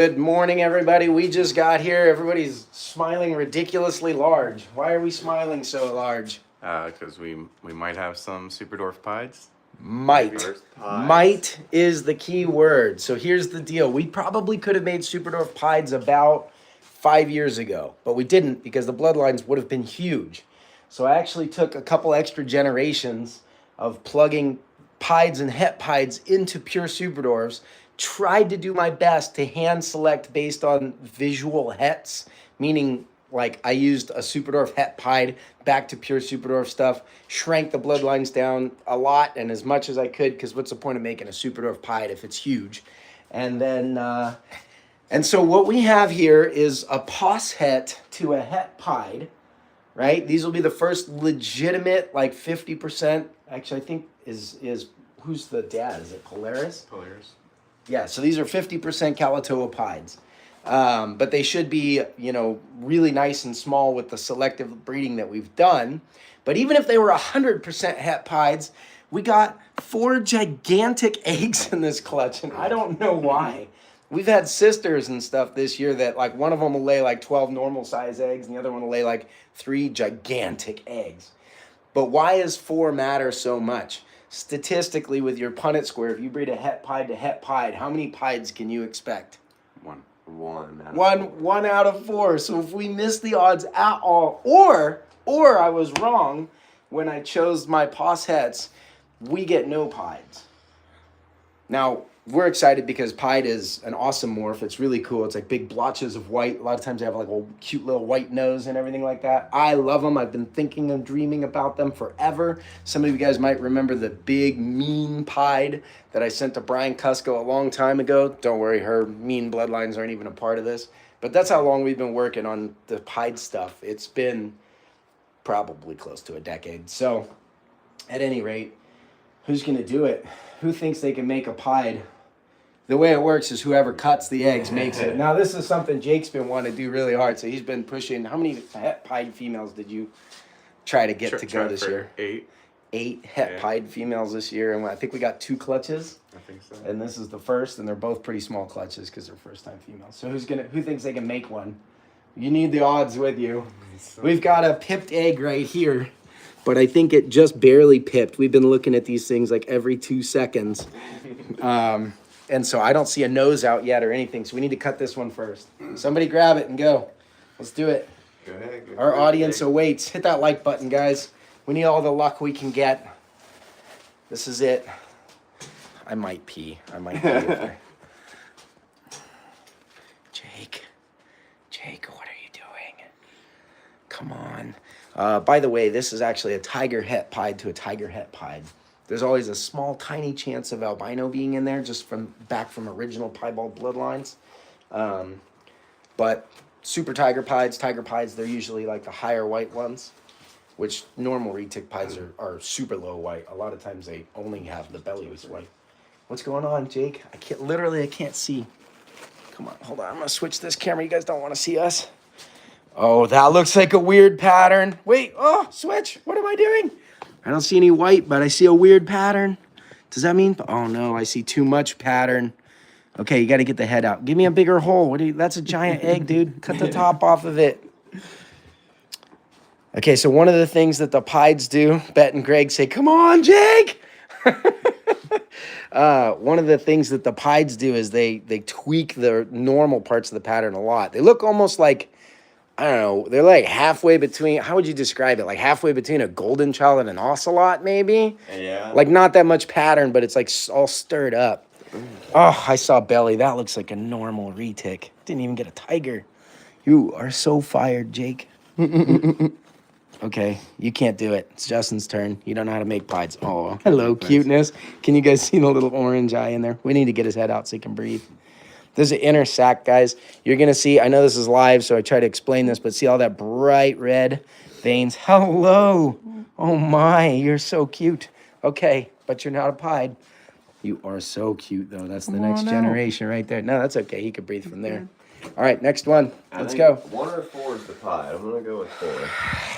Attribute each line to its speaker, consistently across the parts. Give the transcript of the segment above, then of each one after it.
Speaker 1: Good morning, everybody. We just got here. Everybody's smiling ridiculously large. Why are we smiling so large?
Speaker 2: Because we might have some Super Dwarf Pieds.
Speaker 1: Might. Might is the key word. So here's the deal. We probably could have made Super Dwarf Pieds about 5 years ago, but we didn't because the bloodlines would have been huge. So I actually took a couple extra generations of plugging Pieds and Het Pieds into pure Super Dwarfs, tried to do my best to hand select based on visual hets, meaning like I used a Super Dwarf Het Pied back to pure Super Dwarf stuff, shrank the bloodlines down a lot and as much as I could, because what's the point of making a Super Dwarf Pied if it's huge? And then, and so what we have here is a Pos Het to a Het Pied, right? These will be the first legitimate, like 50%. Actually, I think is who's the dad? Is it Polaris?
Speaker 2: Polaris.
Speaker 1: Yeah, so these are 50% Kalatoa Pieds. But they should be, really nice and small with the selective breeding that we've done. But even if they were 100% Het Pieds, we got 4 gigantic eggs in this clutch, and I don't know why. We've had sisters and stuff this year that, like, one of them will lay, like, 12 normal-size eggs, and the other one will lay, like, 3 gigantic eggs. But why does 4 matter so much? Statistically, with your Punnett square, if you breed a Het Pied to Het Pied, how many Pieds can you expect? One out of 4. So if we miss the odds at all, or I was wrong when I chose my Pos Hets, we get no Pieds. Now, we're excited because Pied is an awesome morph. It's really cool. It's like big blotches of white. A lot of times they have like a cute little white nose and everything like that. I love them. I've been thinking and dreaming about them forever. Some of you guys might remember the big mean Pied that I sent to Brian Cusco a long time ago. Don't worry, her mean bloodlines aren't even a part of this. But that's how long we've been working on the Pied stuff. It's been probably close to a decade. So at any rate, who's going to do it? Who thinks they can make a Pied? The way it works is whoever cuts the eggs makes it. Now, this is something Jake's been wanting to do really hard, so he's been pushing. How many Het Pied females did you try to get to go this year?
Speaker 2: 8.
Speaker 1: 8 Het Pied females this year, and I think we got 2 clutches.
Speaker 2: I think so.
Speaker 1: And this is the first, and they're both pretty small clutches because they're first-time females. So who thinks they can make one? You need the odds with you. We've got a pipped egg right here, but I think it just barely pipped. We've been looking at these things like every 2 seconds. And so I don't see a nose out yet or anything, so we need to cut this one first. Somebody grab it and go. Let's do it.
Speaker 2: Go ahead.
Speaker 1: Our audience awaits. Hit that like button, guys. We need all the luck we can get. This is it. I might pee. Jake, what are you doing? Come on. By the way, this is actually a tiger Het Pied to a tiger Het Pied. There's always a small, tiny chance of albino being in there, just from original piebald bloodlines. But super tiger pieds, they're usually like the higher white ones, which normal retic pieds are super low white. A lot of times they only have the belly was white. What's going on, Jake? I can't see. Come on, hold on. I'm gonna switch this camera. You guys don't want to see us. Oh, that looks like a weird pattern. Wait, switch. What am I doing? I don't see any white, but I see a weird pattern. Does that mean? Oh, no, I see too much pattern. Okay, you got to get the head out. Give me a bigger hole. That's a giant egg, dude. Cut the top off of it. Okay, so one of the things that the Pieds do, Bet and Greg say, come on, Jake. One of the things that the Pieds do is they tweak the normal parts of the pattern a lot. They look almost like, I don't know, they're like halfway between, how would you describe it? Like halfway between a golden child and an ocelot, maybe?
Speaker 2: Yeah.
Speaker 1: Like not that much pattern, but it's like all stirred up. Oh, I saw belly. That looks like a normal retic. Didn't even get a tiger. You are so fired, Jake. Okay, you can't do it. It's Justin's turn. You don't know how to make pieds. Oh, hello, cuteness. Can you guys see the little orange eye in there? We need to get his head out so he can breathe. There's an inner sac, guys. You're going to see, I know this is live, so I try to explain this, but see all that bright red veins? Hello. Oh, my. You're so cute. Okay, but you're not a pied. You are so cute, though. That's the next generation right there. No, that's okay. He could breathe from there. All right, next one. Let's go.
Speaker 3: 1 or 4 is the pied. I'm going to go with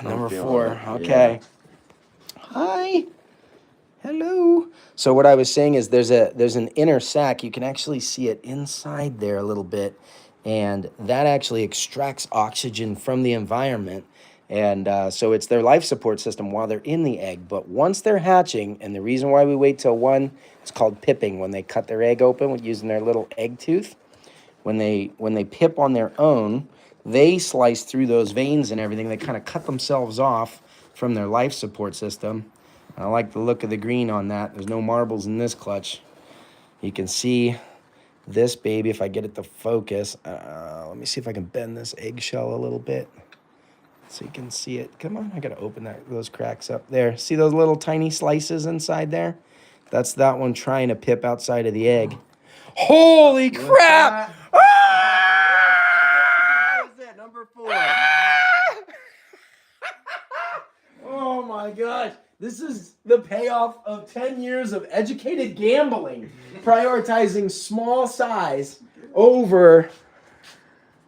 Speaker 3: 4.
Speaker 1: Number 4. Okay.
Speaker 3: Yeah.
Speaker 1: Hi. Hello. So what I was saying is there's an inner sac. You can actually see it inside there a little bit, and that actually extracts oxygen from the environment. And so it's their life support system while they're in the egg. But once they're hatching, and the reason why we wait till one, it's called pipping, when they cut their egg open with using their little egg tooth. When they pip on their own, they slice through those veins and everything. They kind of cut themselves off from their life support system. I like the look of the green on that. There's no marbles in this clutch. You can see this baby, if I get it to focus. Let me see if I can bend this eggshell a little bit so you can see it. Come on, I gotta open those cracks up there. See those little tiny slices inside there? That's that one trying to pip outside of the egg. Holy crap!
Speaker 3: What was that? Number 4.
Speaker 1: Oh my gosh. This is the payoff of 10 years of educated gambling, prioritizing small size over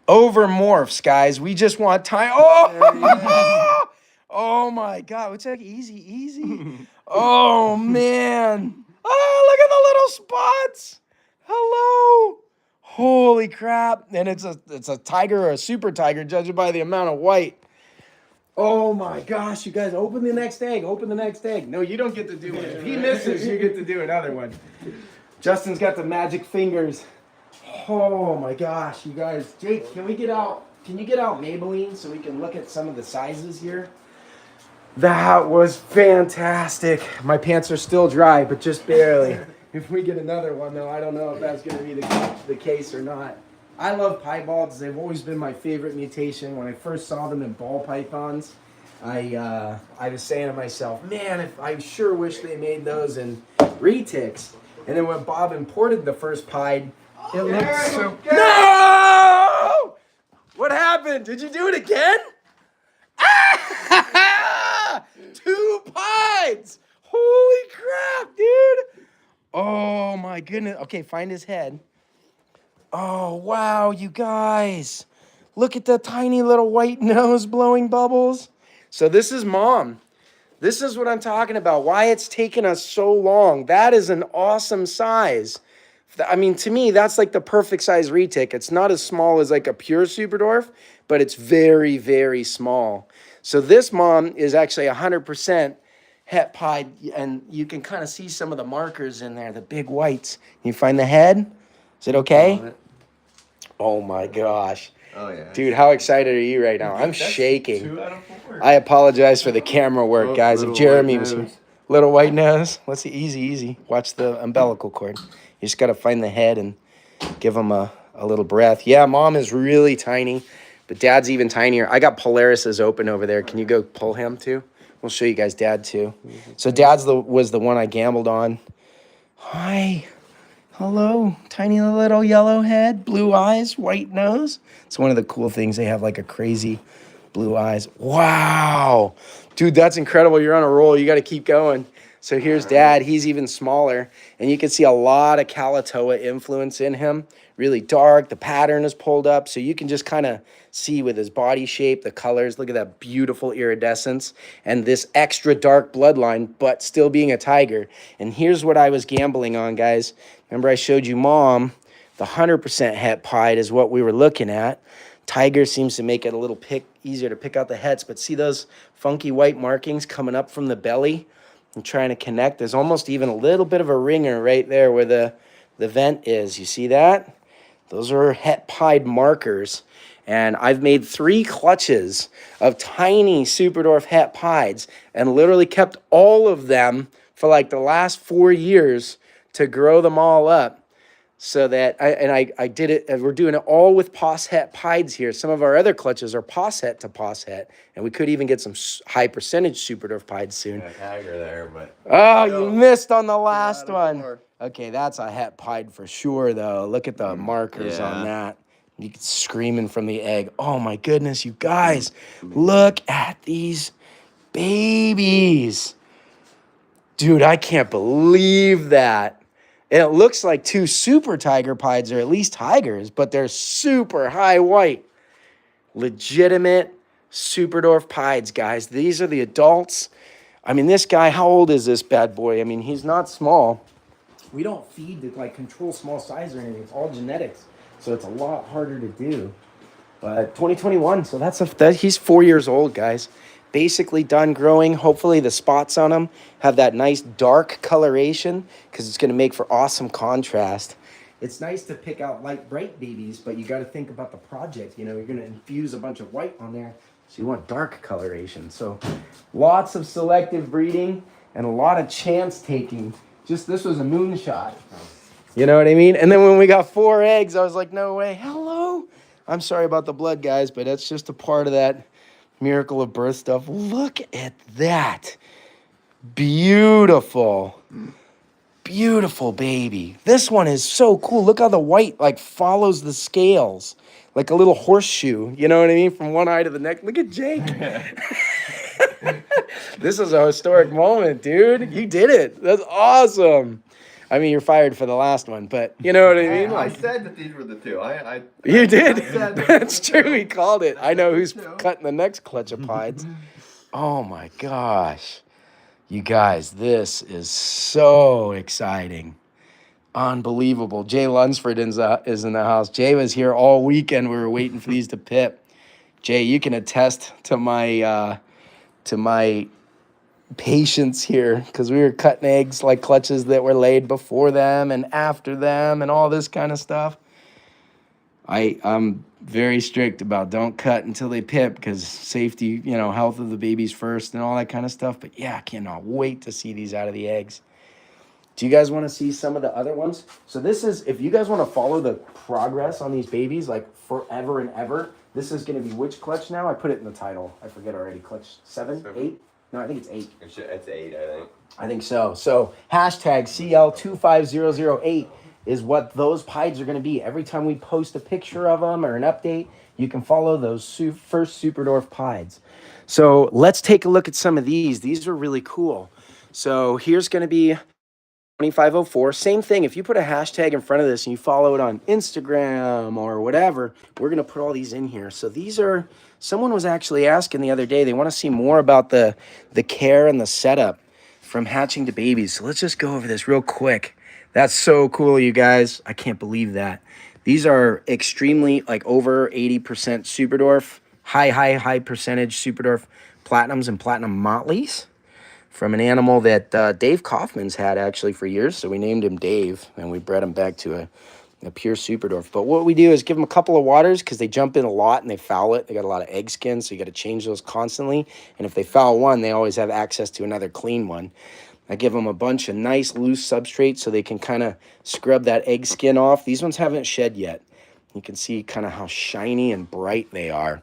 Speaker 1: morphs, guys. We just want time. Oh, oh my God. What's that? Easy. Oh, man. Oh, look at the little spots. Hello. Holy crap. And it's a tiger or a super tiger, judging by the amount of white. Oh my gosh, you guys, open the next egg. No, you don't get to do it. If he misses, you get to do another one. Justin's got the magic fingers. Oh my gosh, you guys. Jake, can you get out Maybelline so we can look at some of the sizes here? That was fantastic. My pants are still dry, but just barely. If we get another one, though, I don't know if that's going to be the case or not. I love piebalds. They've always been my favorite mutation. When I first saw them in ball pythons, I was saying to myself, man, I sure wish they made those in retics. And then when Bob imported the first pied, it looked so... No! What happened? Did you do it again? Ah! 2 pieds! Holy crap, dude! Oh my goodness. Okay, find his head. Oh, wow, you guys. Look at the tiny little white nose blowing bubbles. So this is Mom. This is what I'm talking about. Why it's taken us so long. That is an awesome size. I mean, to me, that's like the perfect size retic. It's not as small as like a pure super dwarf, but it's very, very small. So this Mom is actually 100% het pied, and you can kind of see some of the markers in there, the big whites. You find the head? Is it okay? Oh my gosh.
Speaker 3: Oh yeah.
Speaker 1: Dude, how excited are you right now? I'm shaking.
Speaker 3: 2 out of 4.
Speaker 1: I apologize for the camera work, guys. If
Speaker 3: Little
Speaker 1: Jeremy
Speaker 3: white
Speaker 1: was here.
Speaker 3: nose.
Speaker 1: Little white nose. Let's see. Easy. Watch the umbilical cord. You just got to find the head and give him a little breath. Yeah, Mom is really tiny, but Dad's even tinier. I got Polaris's open over there. Can you go pull him too? We'll show you guys Dad too. So Dad's was the one I gambled on. Hi. Hello, tiny little yellow head, blue eyes, white nose. It's one of the cool things. They have like a crazy blue eyes. Wow. Dude, that's incredible. You're on a roll. You got to keep going. So here's Dad. He's even smaller. And you can see a lot of Kalatoa influence in him. Really dark. The pattern is pulled up. So you can just kind of see with his body shape, the colors. Look at that beautiful iridescence. And this extra dark bloodline, but still being a tiger. And here's what I was gambling on, guys. Remember I showed you Mom. The 100% het pied is what we were looking at. Tiger seems to make it a little easier to pick out the hets. But see those funky white markings coming up from the belly? I'm trying to connect. There's almost even a little bit of a ringer right there where the vent is. You see that? Those are het pied markers. And I've made 3 clutches of tiny super dwarf het pieds and literally kept all of them for like the last 4 years to grow them all up. So that I did it. We're doing it all with pos het pieds here. Some of our other clutches are pos het to pos het, and we could even get some high percentage super dwarf pieds soon.
Speaker 3: Yeah, tiger there, but
Speaker 1: Oh, you missed on the last one. Okay, that's a het pied for sure, though. Look at the markers on that. You can screaming from the egg. Oh my goodness, you guys, look at these babies, dude! I can't believe that. And it looks like 2 super tiger pieds, or at least tigers, but they're super high white. Legitimate super dwarf pieds, guys. These are the adults. I mean, this guy, how old is this bad boy? I mean, he's not small. We don't feed to like control small size or anything. It's all genetics. So it's a lot harder to do. But 2021, so he's 4 years old, guys. Basically done growing. Hopefully the spots on him have that nice dark coloration because it's going to make for awesome contrast. It's nice to pick out light, bright babies, but you got to think about the project. You know, you're going to infuse a bunch of white on there, so you want dark coloration. So lots of selective breeding and a lot of chance taking. Just this was a moonshot. You know what I mean? And then when we got 4 eggs, I was like, no way. Hello. I'm sorry about the blood, guys, but that's just a part of that miracle of birth stuff. Look at that. Beautiful. Beautiful baby. This one is so cool. Look how the white like follows the scales like a little horseshoe. You know what I mean? From one eye to the next. Look at Jake. This is a historic moment, dude. You did it. That's awesome. I mean, you're fired for the last one, but you know what I mean?
Speaker 3: I said that these were the 2.
Speaker 1: You did.
Speaker 3: I said
Speaker 1: That's true. He called it. I know who's cutting the next clutch of pieds. Oh my gosh. You guys, this is so exciting. Unbelievable. Jay Lunsford is in the house. Jay was here all weekend. We were waiting for these to pip. Jay, you can attest to my patience here because we were cutting eggs like clutches that were laid before them and after them and all this kind of stuff. I'm very strict about don't cut until they pip because safety, you know, health of the babies first and all that kind of stuff. But yeah, I cannot wait to see these out of the eggs. Do you guys want to see some of the other ones? So this is, if you guys want to follow the progress on these babies like forever and ever, this is going to be which clutch now? I put it in the title. I forget already. Clutch 7, 8? No, I think it's 8.
Speaker 3: It's 8, I think.
Speaker 1: I think so. So hashtag CL25008 is what those pieds are going to be. Every time we post a picture of them or an update, you can follow those first Super Dwarf pieds. So let's take a look at some of these. These are really cool. So here's going to be 2504. Same thing. If you put a hashtag in front of this and you follow it on Instagram or whatever, we're going to put all these in here. So these are, someone was actually asking the other day, they want to see more about the care and the setup from hatching to babies. So let's just go over this real quick. That's so cool, you guys. I can't believe that. These are extremely, like over 80% Super Dwarf, high percentage Super Dwarf Platinums and Platinum Motleys from an animal that Dave Kaufman's had actually for years. So we named him Dave and we bred him back to a pure Super Dwarf. But what we do is give them a couple of waters because they jump in a lot and they foul it. They got a lot of egg skin, so you got to change those constantly. And if they foul one, they always have access to another clean one. I give them a bunch of nice loose substrate so they can kind of scrub that egg skin off. These ones haven't shed yet. You can see kind of how shiny and bright they are.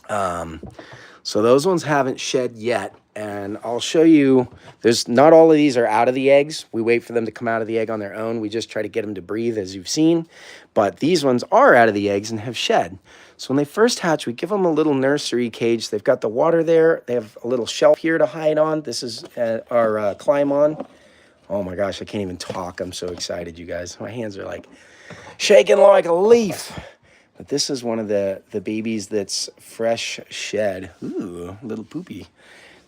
Speaker 1: So those ones haven't shed yet. And I'll show you, there's not all of these are out of the eggs. We wait for them to come out of the egg on their own. We just try to get them to breathe, as you've seen. But these ones are out of the eggs and have shed. So when they first hatch, we give them a little nursery cage. They've got the water there. They have a little shelf here to hide on. This is our climb on. Oh my gosh, I can't even talk. I'm so excited, you guys. My hands are like shaking like a leaf. But this is one of the babies that's fresh shed. Ooh, little poopy.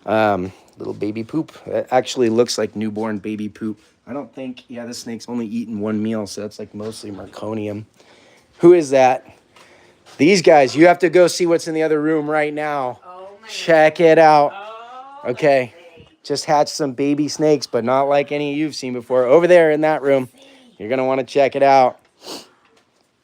Speaker 1: Little baby poop. It actually looks like newborn baby poop. I don't think, yeah, this snake's only eaten one meal, so that's like mostly meconium. Who is that? These guys, you have to go see what's in the other room right now. Oh, check it out. Oh, okay. Just hatched some baby snakes, but not like any you've seen before. Over there in that room. You're going to want to check it out.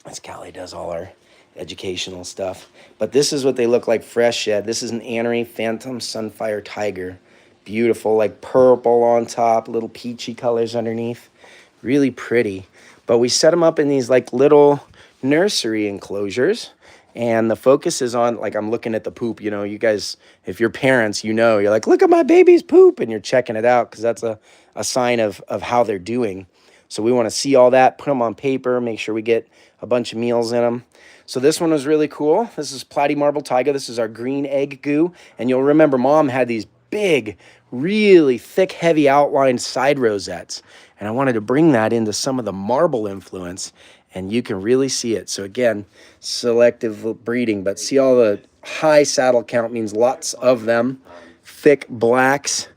Speaker 1: That's Callie does all our educational stuff. But this is what they look like fresh shed. This is an Anery Phantom Sunfire Tiger. Beautiful, like purple on top, little peachy colors underneath. Really pretty. But we set them up in these like little nursery enclosures. And the focus is on, like, I'm looking at the poop. You know, you guys, if you're parents, you know, you're like, look at my baby's poop. And you're checking it out because that's a sign of how they're doing. So we want to see all that, put them on paper, make sure we get a bunch of meals in them. So this one was really cool. This is Platy Marble Taiga. This is our green egg goo. And you'll remember Mom had these big, really thick, heavy outlined side rosettes. And I wanted to bring that into some of the marble influence. And you can really see it. So again, selective breeding. But see all the high saddle count means lots of them. Thick blacks.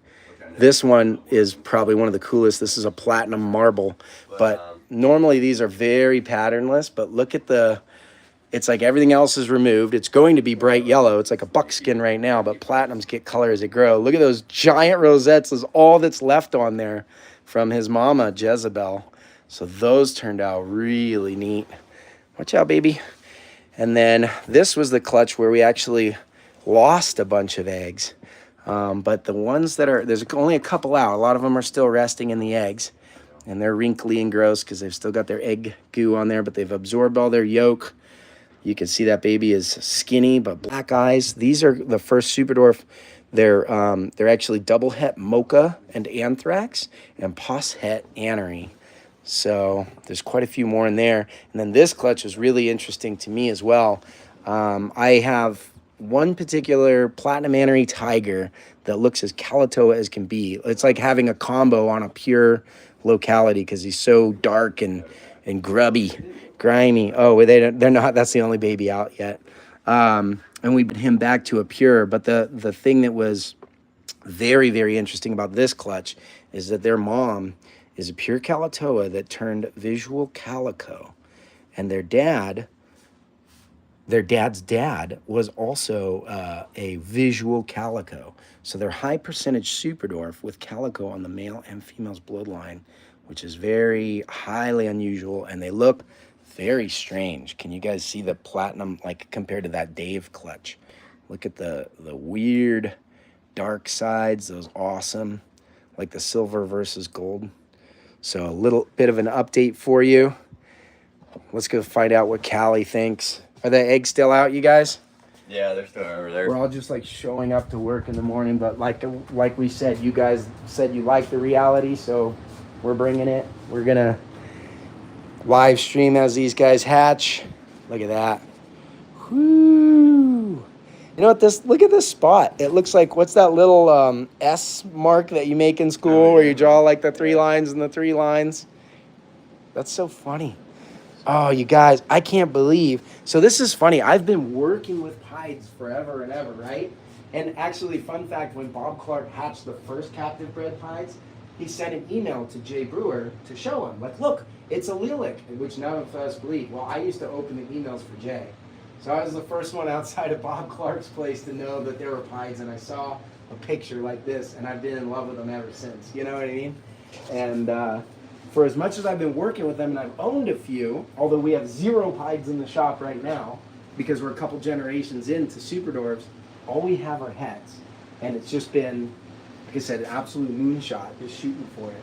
Speaker 1: This one is probably one of the coolest. This is a platinum marble, but normally these are very patternless, but look at it's like everything else is removed. It's going to be bright yellow. It's like a buckskin right now, but platinums get color as they grow. Look at those giant rosettes. Is all that's left on there from his mama, Jezebel. So those turned out really neat. Watch out, baby. And then this was the clutch where we actually lost a bunch of eggs. But the ones that there's only a couple out. A lot of them are still resting in the eggs. And they're wrinkly and gross because they've still got their egg goo on there, but they've absorbed all their yolk. You can see that baby is skinny, but black eyes. These are the first Super Dwarf. They're actually double het mocha and anthrax and pos het anery. So there's quite a few more in there. And then this clutch is really interesting to me as well. I have one particular platinum anery tiger that looks as Kalatoa as can be. It's like having a combo on a pure locality because he's so dark and grubby. Grimy. Oh, they're not. That's the only baby out yet. And we put him back to a pure. But the thing that was very, very interesting about this clutch is that their mom is a pure Kalatoa that turned visual calico. And their dad's dad was also a visual calico. So they're high percentage Super Dwarf with calico on the male and female's bloodline, which is very highly unusual. And they look very strange. Can you guys see the platinum, like compared to that Dave clutch? Look at the weird dark sides, those awesome, like the silver versus gold. So a little bit of an update for you. Let's go find out what Callie thinks. Are the eggs still out, you guys?
Speaker 3: Yeah, they're still over there.
Speaker 1: We're all just like showing up to work in the morning, but like we said, you guys said you like the reality, so we're bringing it. We're gonna live stream as these guys hatch. Look at that. Whoo! You know what look at this spot. It looks like, what's that little S mark that you make in school where you draw like the 3 lines and the 3 lines? That's so funny. Oh, you guys, I can't believe. So this is funny. I've been working with PIEDS forever and ever, right? And actually, fun fact, when Bob Clark hatched the first captive bred PIEDS, he sent an email to Jay Brewer to show him, like, look, it's allelic, which none of us believe. Well, I used to open the emails for Jay. So I was the first one outside of Bob Clark's place to know that there were PIEDS, and I saw a picture like this, and I've been in love with them ever since. You know what I mean? And for as much as I've been working with them, and I've owned a few, although we have 0 PIEDS in the shop right now, because we're a couple generations into Super Dwarfs, all we have are hets. And it's just been, like I said, an absolute moonshot, just shooting for it,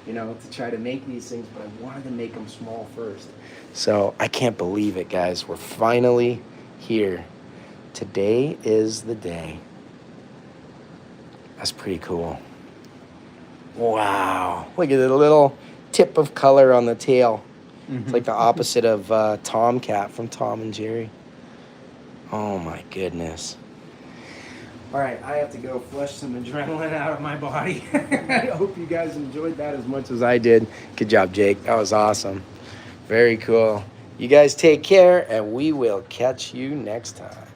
Speaker 1: you know, to try to make these things, but I wanted to make them small first. So I can't believe it, guys. We're finally here. Today is the day. That's pretty cool. Wow. Look at the little tip of color on the tail. Mm-hmm. It's like the opposite of Tomcat from Tom and Jerry. Oh my goodness. All right, I have to go flush some adrenaline out of my body. I hope you guys enjoyed that as much as I did. Good job, Jake. That was awesome. Very cool. You guys take care, and we will catch you next time.